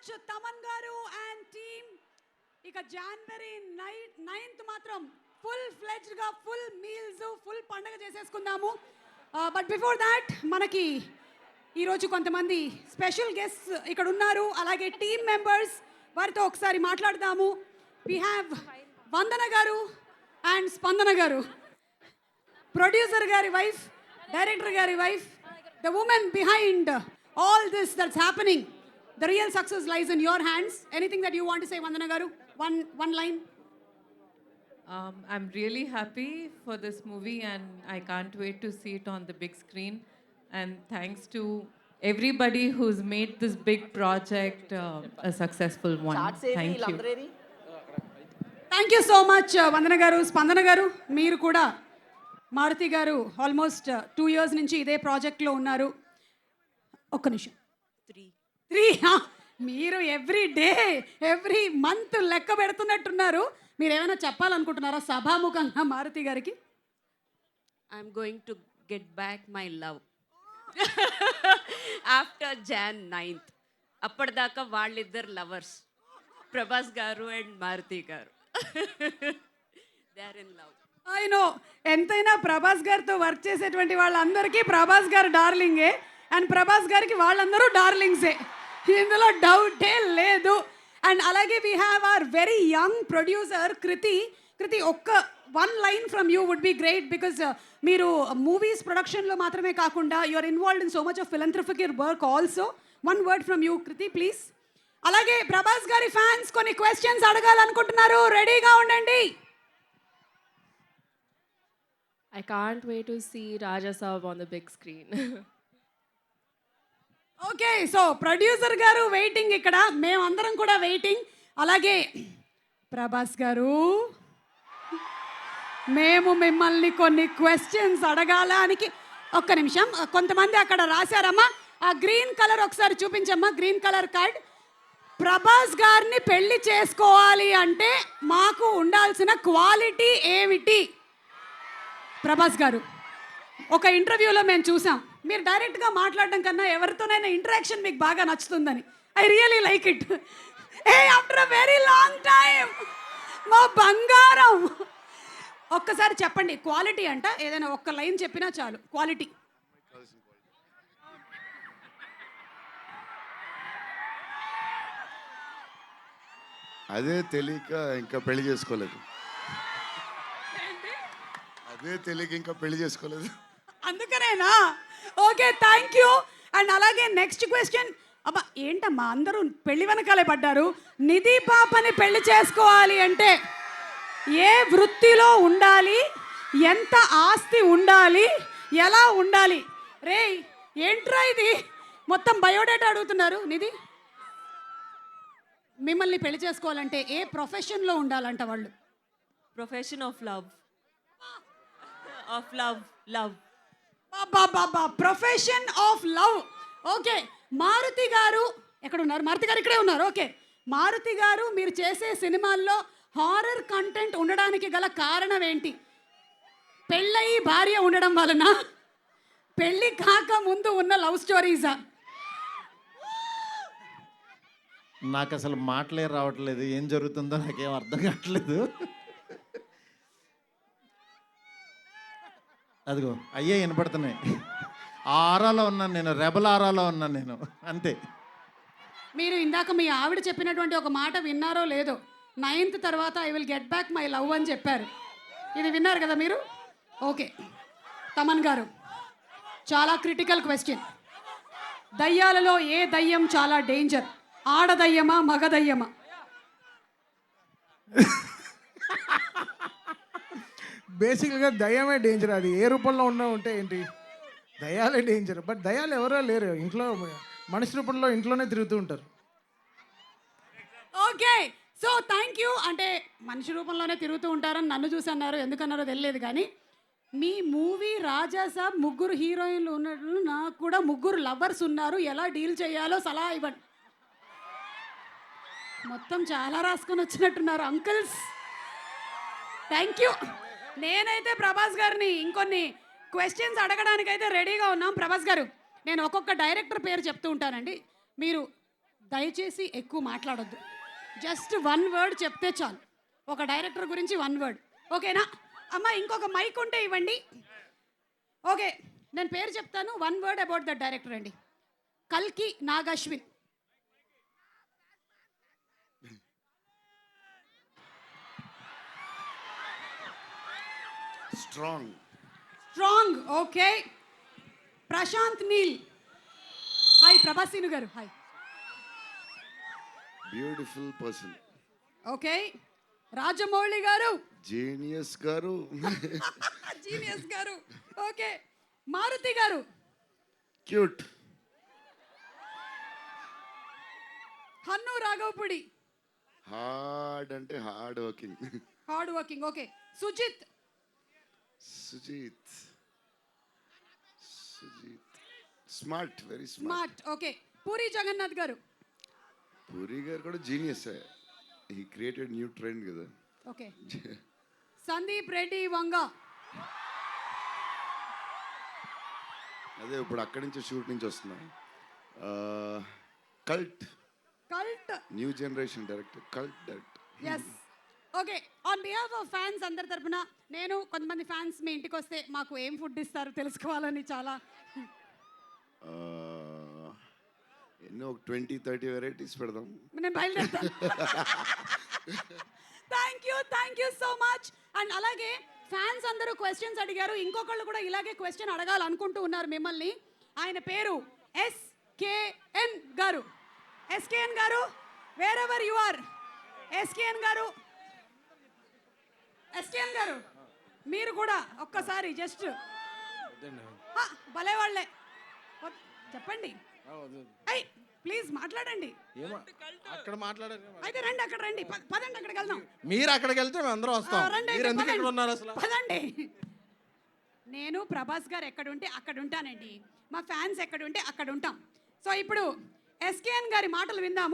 Much Thaman గారు and team. ఇక జనవరి 9th మాత్రం ఫుల్ ఫ్లెడ్జ్డ్ గా ఫుల్ మీల్స్ ఫుల్ పండగ చేసేసుకుందాము. బట్ బిఫోర్ దాట్ మనకి ఈరోజు కొంతమంది స్పెషల్ గెస్ట్స్ ఇక్కడ ఉన్నారు, అలాగే టీమ్ మెంబర్స్, వారితో ఒకసారి మాట్లాడదాము. వి హ్యావ్ వందన గారు అండ్ స్పందన గారు, ప్రొడ్యూసర్ గారి వైఫ్, డైరెక్టర్ గారి wife, the women behind all this that's happening. The real success lies in your hands. Anything that you want to say, Vandana garu? One line. I'm really happy for this movie and I can't wait to see it on the big screen. And thanks to everybody who's made this big project a successful one. Thank you. Thank you so much, Vandana garu. Spandana garu, మీరు కూడా మారుతి గారు almost 2 years నుంచి ఇదే ప్రాజెక్ట్లో ఉన్నారు. ఒక్క నిమిషం. 3 మీరు ఎవ్రీ డే ఎవ్రీ మంత్ లెక్క పెడుతున్నట్టున్నారు. మీరు ఏమైనా చెప్పాలనుకుంటున్నారా సభాముఖంగా మారుతి గారికి? I'm going to get back my love after Jan 9th. అప్పటిదాకా వాళ్ళిద్దరు లవర్స్, ప్రభాస్ గారు అండ్ మారుతి గారు. They are in love. I know, ఎంతైనా ప్రభాస్ గారితో వర్క్ చేసేటువంటి వాళ్ళందరికీ ప్రభాస్ గారు డార్లింగే, అండ్ ప్రభాస్ గారికి వాళ్ళందరూ డార్లింగ్సే, ఇందులో డౌటే లేదు. అండ్ అలాగే we have our very young producer Kriti. ఒక్క one line from you would be great, because మీరు మూవీస్ ప్రొడక్షన్లో మాత్రమే కాకుండా you are involved in so much of philanthropic work also. One word from you Kriti please. అలాగే ప్రభాస్ గారి fans కొన్ని questions అడగాలనుకుంటున్నారు, రెడీగా ఉండండి. I can't wait to see Raja Saab on the big screen. Okay, so producer గారు waiting, ఇక్కడ మేమందరం కూడా waiting. అలాగే ప్రభాస్ గారు, మేము మిమ్మల్ని కొన్ని క్వశ్చన్స్ అడగాలానికి. ఒక్క నిమిషం, కొంతమంది అక్కడ రాశారమ్మా, ఆ గ్రీన్ కలర్ ఒకసారి చూపించమ్మా, గ్రీన్ కలర్ కార్డ్. ప్రభాస్ గారిని పెళ్లి చేసుకోవాలి అంటే మాకు ఉండాల్సిన క్వాలిటీ ఏమిటి? ప్రభాస్ గారు, ఒక ఇంటర్వ్యూలో మేము చూసాం, మీరు డైరెక్ట్గా మాట్లాడడం కన్నా ఎవరితోనైనా ఇంటరాక్షన్ మీకు బాగా నచ్చుతుందని. I really like it. After a very long time మా బంగారం, ఒక్కసారి చెప్పండి క్వాలిటీ అంట, ఏదైనా ఒక్క లైన్ చెప్పినా చాలు. క్వాలిటీ. అదే తెలియక ఇంకా పెళ్లి చేసుకోలేదు. అదే తెలియక ఇంకా పెళ్లి చేసుకోలేదు, అందుకనేనా? Okay, thank you. అండ్ అలాగే నెక్స్ట్ క్వశ్చన్. అబ్బా ఏంటమ్మా అందరూ పెళ్లి వెనకాలే పడ్డారు. నిధి పాపని పెళ్లి చేసుకోవాలి అంటే ఏ వృత్తిలో ఉండాలి, ఎంత ఆస్తి ఉండాలి, ఎలా ఉండాలి? రే ఏంట్రా ఇది, మొత్తం బయోడేటా అడుగుతున్నారు. నిధి, మిమ్మల్ని పెళ్లి చేసుకోవాలంటే ఏ ప్రొఫెషన్లో ఉండాలంట వాళ్ళు? Profession of love. Of love. బాబా, profession of love. Okay, Maruti గారు ఎక్కడ ఉన్నారు? మారుతి గారు ఇక్కడే ఉన్నారు. ఓకే, మారుతి గారు, మీరు చేసే సినిమాల్లో హారర్ కంటెంట్ ఉండడానికి గల కారణం ఏంటి? పెళ్ళయి భార్య ఉండడం వలన, పెళ్ళి కాక ముందు ఉన్న లవ్ స్టోరీసా? నాకు అసలు మాటలే రావట్లేదు, ఏం జరుగుతుందో నాకేం అర్థం కావట్లేదు. అదిగో అయ్యే వినపడుతున్నాయి. ఆ ఆరాలో ఉన్నాను నేను, రెబల్ ఆరాలో ఉన్నాను నేను, అంతే. మీరు ఇందాక మీ ఆవిడ చెప్పినటువంటి ఒక మాట విన్నారో లేదో, 9th తర్వాత I will get back my love అని చెప్పారు. ఇది విన్నారు కదా మీరు? ఓకే, తమన్ గారు, చాలా క్రిటికల్ క్వశ్చన్. దయ్యాలలో ఏ దయ్యం చాలా డేంజర్? ఆడదయ్యమా, మగ దయ్యమా? బేసిక్గా దయ్యమే డేంజర్. అది ఏ రూపంలో ఉన్నా ఉంటే ఏంటి, దయ్యాలే డేంజర్. బట్ దయ్యాలు ఎవరో లేరు, ఇంట్లో మనిషి రూపంలో ఇంట్లోనే తిరుగుతూ ఉంటారు. Okay, so thank you. అంటే మనిషి రూపంలోనే తిరుగుతూ ఉంటారని నన్ను చూసి అన్నారు, ఎందుకన్నారో తెలియదు. కానీ మీ మూవీ రాజా సాబ్ 3 హీరోయిన్లు ఉన్నట్లు, నాకు కూడా 3 లవర్స్ ఉన్నారు, ఎలా డీల్ చేయాలో సలహా ఇవ్వండి. మొత్తం చాలా రాసుకొని వచ్చినట్టున్నారు అంకుల్స్. Thank you. నేనైతే ప్రభాస్ గారిని ఇంకొన్ని క్వశ్చన్స్ అడగడానికైతే రెడీగా ఉన్నాం. ప్రభాస్ గారు, నేను ఒక్కొక్క డైరెక్టర్ పేరు చెప్తూ ఉంటానండి, మీరు దయచేసి ఎక్కువ మాట్లాడొద్దు. జస్ట్ 1 వర్డ్ చెప్తే చాలు. ఒక డైరెక్టర్ గురించి 1 వర్డ్, ఓకేనా? అమ్మ ఇంకొక మైక్ ఉంటే ఇవ్వండి. ఓకే, నేను పేరు చెప్తాను. 1 వర్డ్ అబౌట్ ద డైరెక్టర్ అండి. కల్కి Nag Ashwin. Strong. Strong, okay. Prashanth Neel. Hi ప్రభాసీను గారు, hi. Beautiful person. Okay. Rajamouli గారు. జీనియస్ గారు. జీనియస్ గారు, ఓకే. మారుతి గారు. క్యూట్. హన్ను రాఘవపుడి. హార్డ్ అంటే hard working. Hard working, okay. Sujith. Sujeeth. Smart, very smart. Smart, okay. Puri Jagannadh గారు. పూరి గారు కూడా genius. He created new trend కదా. ఓకే. సందీప్ రెడ్డి వంగ. అదే ఇప్పుడు అక్కడి నుంచి షూట్ నుంచి వస్తున్నా. Cult. Cult. New generation director, cult director. Yes, okay. On behalf of fans అందరి తరపున, నేను కొంతమంది ఫ్యాన్స్ మీ ఇంటికి వస్తే మాకు ఏం ఫుడ్ ఇస్తారు తెలుసుకోవాలని చాలా. ఎన్నో ఒక 20-30 వెరైటీస్ పెడదాం. నేను బయలుదేరుతాను. Thank you so much. And అలాగే ఫ్యాన్స్ అందరూ క్వశ్చన్స్ అడిగారు. ఇంకొకళ్ళు కూడా ఇలాగే క్వశ్చన్ అడగాలనుకుంటూ ఉన్నారు మిమ్మల్ని. ఆయన పేరు SKN గారు. SKN గారు, wherever you are. SKN గారు, SKN గారు మీరు కూడా ఒక్కసారి జస్ట్ భలే వాళ్ళే చెప్పండి. అయ్ ప్లీజ్ మాట్లాడండి. అక్కడ మాట్లాడారు. అయితే రండి, అక్కడ రండి. పదండి, అక్కడికి వెళ్దాం. మీరు అక్కడికి వెళ్తే మేము అందరం వస్తాం. రండి, మీరు ఎందుకు ఇక్కడ పదండి. ఉన్నారు అసలు? పదండి. నేను ప్రభాస్ గారు ఎక్కడ ఉంటే అక్కడ ఉంటానండి. మా ఫ్యాన్స్ ఎక్కడ ఉంటే అక్కడ ఉంటాం. సో ఇప్పుడు SKN గారి మాటలు విందాము.